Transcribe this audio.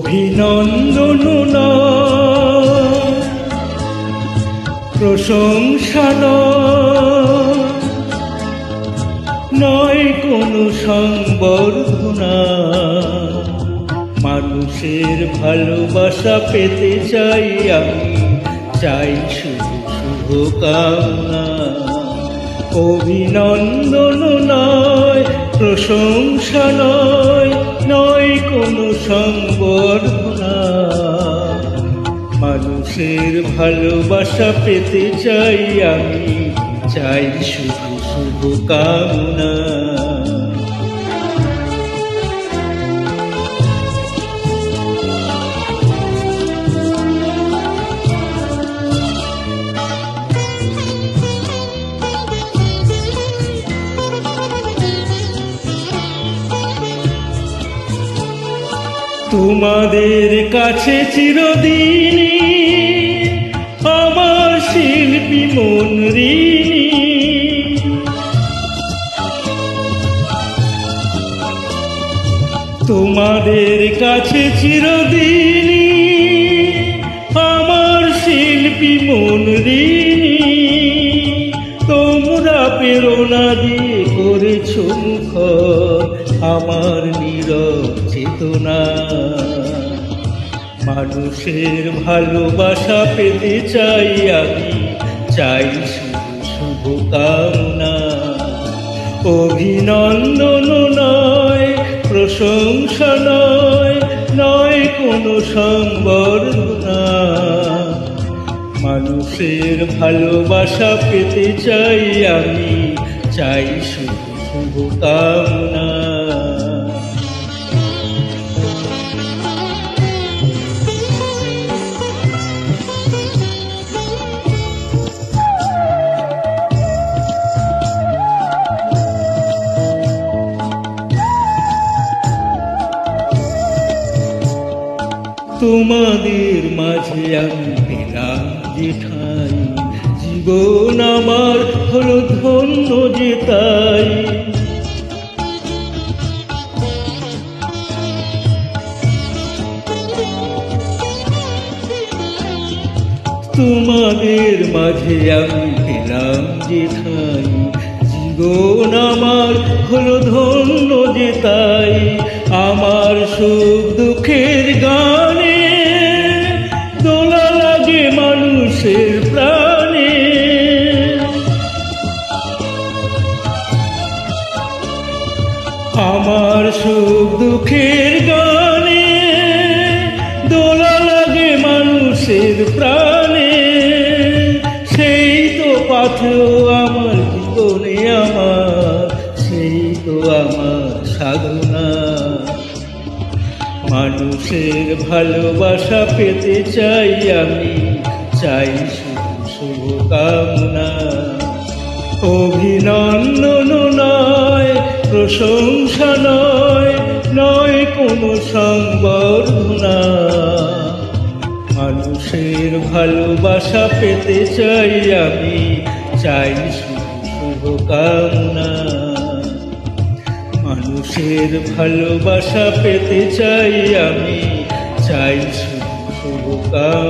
অভিনন্দন নয়, প্রশংসা নয় কোনো সংবর্ধনা। মানুষের ভালোবাসা পেতে চাই আমি, চাই শুধু শুভকামনা। অভিনন্দন নয়, প্রশংসা নয় কোনো সংবর্ধনা। মানুষের ভালোবাসা পেতে চাই আমি, চাই শুধু শুভকামনা। তোমাদের কাছে চিরদিনই আমার শিল্পী মন ঋণী। তোমাদের কাছে চিরদিনই আমার শিল্পী মন ঋণী। তোমরা প্রেরণা দিয়ে করেছ মুখর আমার নীরব চেতনা। মানুষের ভালোবাসা পেতে চাই আমি, চাই শুধু শুভকামনা। অভিনন্দন নয়, প্রশংসা নয় কোনো সংবর্ধনা। মানুষের ভালোবাসা পেতে চাই আমি, চাই শুধু শুভকামনা। তোমাদের মাঝে আমি পেলাম যে ঠাই, জীবন আমার হলো ধন্য যে তাই। তোমাদের মাঝে আমি পেলাম যে ঠাই, জীবন আমার হলো ধন্য যে তাই। আমার সুখ দুঃখের গানে দোলা লাগে মানুষের প্রাণে। আমার সুখ দুঃখের গানে দোলা লাগে মানুষের প্রাণে। সেই তো পাথেয় আমার জীবনে আমার, সেই তো আমার সাধনা। মানুষের ভালোবাসা পেতে চাই আমি, চাই শুধু শুভকামনা। অভিনন্দন নয়, প্রশংসা নয় কোনো সংবর্ধনা। মানুষের ভালোবাসা পেতে চাই আমি, চাই শুধু শুভকামনা। মানুষের ভালোবাসা পেতে চাই আমি, চাই শুধু শুভকামনা।